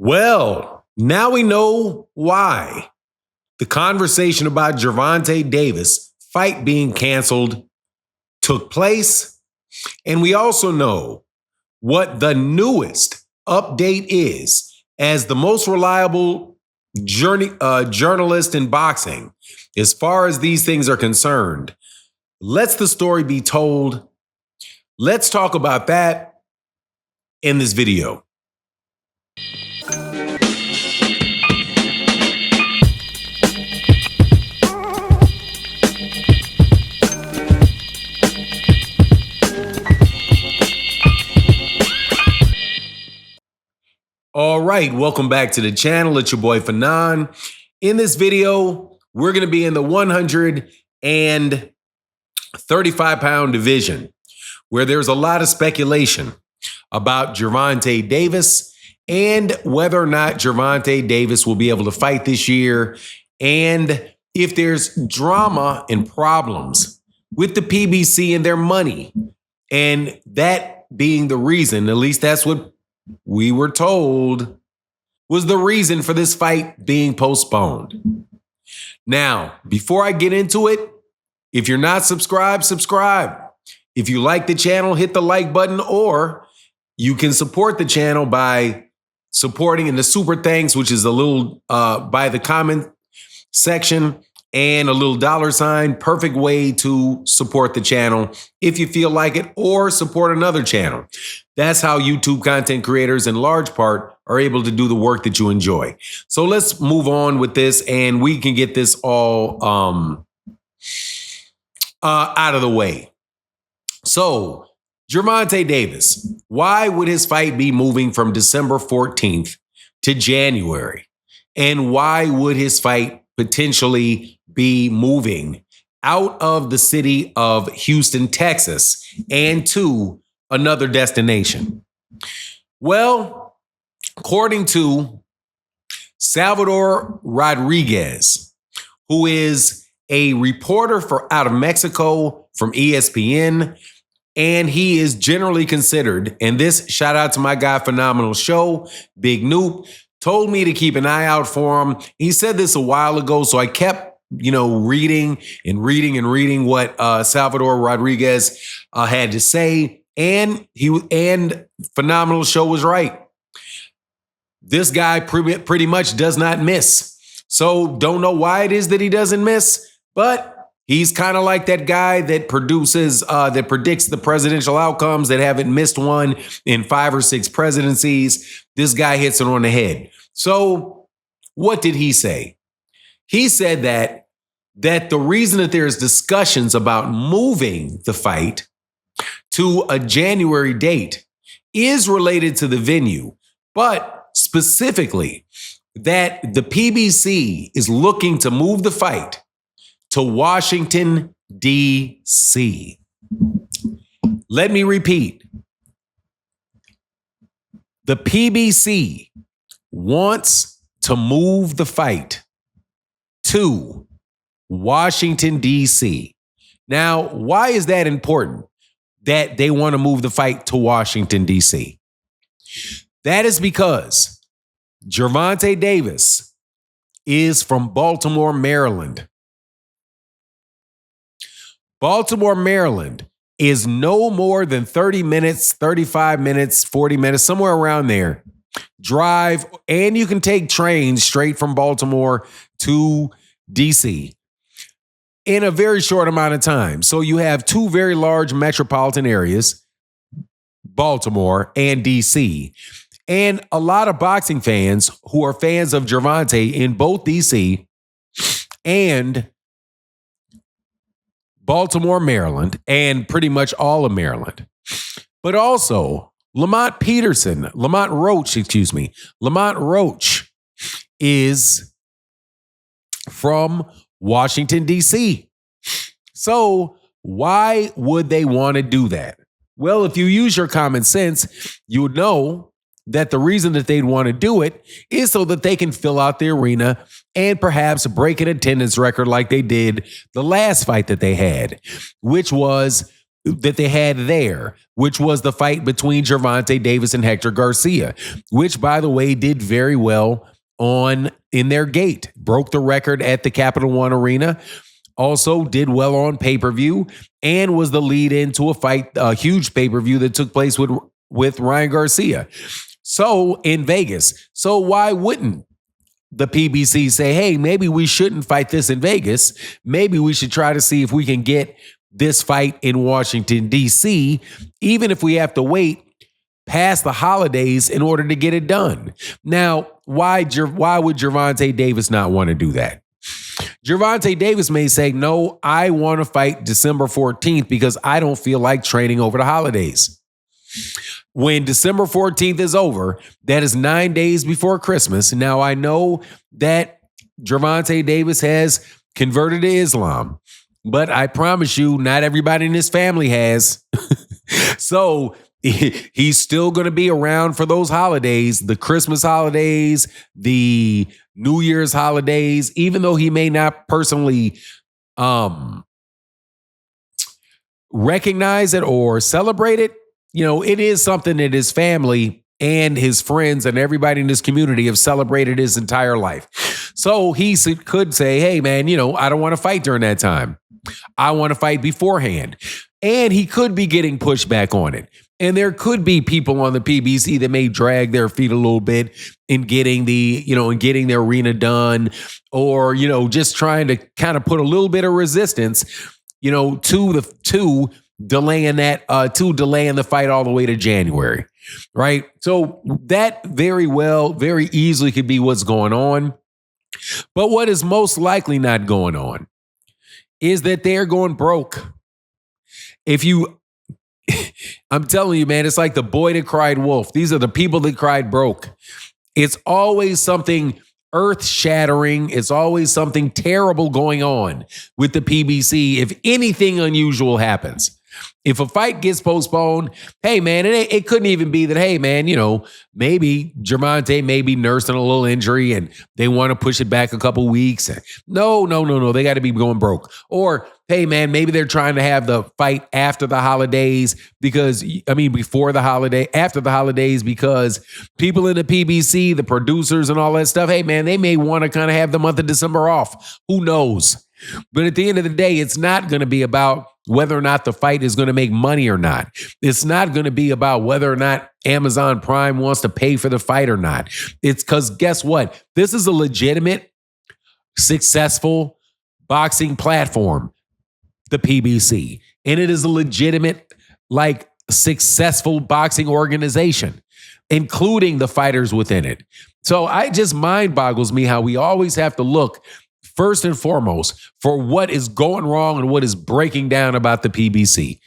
Well, now we know why the conversation about Gervonta Davis fight being canceled took place. And we also know what the newest update is as the most reliable journalist in boxing as far as these things are concerned. Let's the story be told. Let's talk about that in this video. All right, welcome back to the channel. It's your boy Fanon. In this video, we're going to be in the 135-pound division, where there's a lot of speculation about Gervonta Davis and whether or not Gervonta Davis will be able to fight this year, and if there's drama and problems with the PBC and their money, and that being the reason, at least that's what we were told, was the reason for this fight being postponed. Now, before I get into it, if you're not subscribed, subscribe. If you like the channel, hit the like button, or you can support the channel by supporting in the super thanks, which is a little by the comment section, and a little $sign. Perfect way to support the channel if you feel like it, or support another channel. That's how YouTube content creators in large part are able to do the work that you enjoy. So let's move on with this and we can get this all out of the way. So Gervonta Davis, why would his fight be moving from December 14th to January? And why would his fight potentially be moving out of the city of Houston, Texas, and to another destination? Well, according to Salvador Rodriguez, who is a reporter out of Mexico from ESPN, and he is generally considered, and this shout out to my guy, Phenomenal Show, Big Noop, told me to keep an eye out for him. He said this a while ago, so I kept reading what Salvador Rodriguez had to say, and Phenomenal Show was right. This guy pretty much does not miss. So don't know why it is that he doesn't miss, but he's kind of like that guy that predicts the presidential outcomes that haven't missed one in 5 or 6 presidencies. This guy hits it on the head. So what did he say? He said that the reason that there's discussions about moving the fight to a January date is related to the venue, but specifically that the PBC is looking to move the fight to Washington, D.C. Let me repeat. The PBC wants to move the fight to Washington, D.C. Now, why is that important that they want to move the fight to Washington, D.C.? That is because Gervonta Davis is from Baltimore, Maryland. Baltimore, Maryland is no more than 30 minutes, 35 minutes, 40 minutes, somewhere around there. Drive, and you can take trains straight from Baltimore to D.C. in a very short amount of time. So you have 2 very large metropolitan areas, Baltimore and D.C., and a lot of boxing fans who are fans of Gervonta in both D.C. and Baltimore, Maryland, and pretty much all of Maryland. But also Lamont Roach is from Washington, D.C. So why would they want to do that? Well, if you use your common sense, you would know that the reason that they'd want to do it is so that they can fill out the arena and perhaps break an attendance record like they did the last fight that they had, which was that they had there, which was the fight between Gervonta Davis and Hector Garcia, which, by the way, did very well in their gate, broke the record at the Capital One Arena, also did well on pay-per-view, and was the lead into a huge pay-per-view that took place with Ryan Garcia. So in Vegas. So why wouldn't the PBC say, hey, maybe we shouldn't fight this in Vegas. Maybe we should try to see if we can get this fight in Washington, D.C., even if we have to wait past the holidays in order to get it done. Now, why would Gervonta Davis not want to do that? Gervonta Davis may say, no, I want to fight December 14th because I don't feel like training over the holidays. When December 14th is over, that is 9 days before Christmas. Now, I know that Gervonta Davis has converted to Islam, but I promise you, not everybody in his family has. So he's still going to be around for those holidays, the Christmas holidays, the New Year's holidays, even though he may not personally recognize it or celebrate it. You know, it is something that his family and his friends and everybody in his community have celebrated his entire life. So he could say, hey, man, I don't want to fight during that time. I want to fight beforehand. And he could be getting pushback on it. And there could be people on the PBC that may drag their feet a little bit in getting getting their arena done, or, just trying to kind of put a little bit of resistance, to delaying the fight all the way to January. Right. So that very easily could be what's going on. But what is most likely not going on is that they're going broke. I'm telling you, man, it's like the boy that cried wolf. These are the people that cried broke. It's always something earth-shattering. It's always something terrible going on with the PBC if anything unusual happens. If a fight gets postponed, hey, man, it couldn't even be that, hey, man, maybe Gervonta may be nursing a little injury and they want to push it back a couple weeks. No. They got to be going broke. Or, hey, man, maybe they're trying to have the fight after the holidays after the holidays, because people in the PBC, the producers and all that stuff, hey, man, they may want to kind of have the month of December off. Who knows? But at the end of the day, it's not going to be about whether or not the fight is going to make money or not. It's not going to be about whether or not Amazon Prime wants to pay for the fight or not. It's because guess what? This is a legitimate, successful boxing platform, the PBC. And it is a legitimate, successful boxing organization, including the fighters within it. So it just mind boggles me how we always have to look first and foremost for what is going wrong and what is breaking down about the PBC.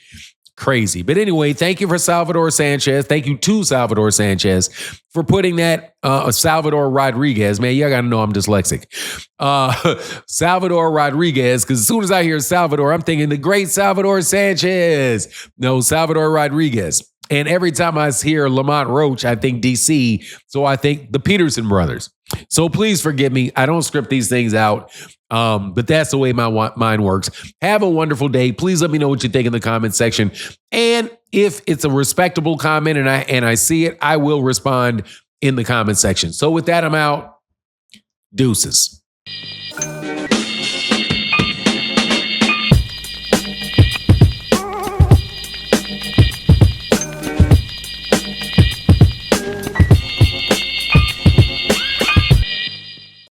Crazy. But anyway, thank you for Salvador Sanchez. Thank you to Salvador Sanchez for putting that Salvador Rodriguez. Man, y'all got to know I'm dyslexic. Salvador Rodriguez, because as soon as I hear Salvador, I'm thinking the great Salvador Sanchez. No, Salvador Rodriguez. And every time I hear Lamont Roach, I think DC. So I think the Peterson brothers. So please forgive me. I don't script these things out. But that's the way my mind works. Have a wonderful day. Please let me know what you think in the comment section. And if it's a respectable comment and I see it, I will respond in the comment section. So with that, I'm out. Deuces.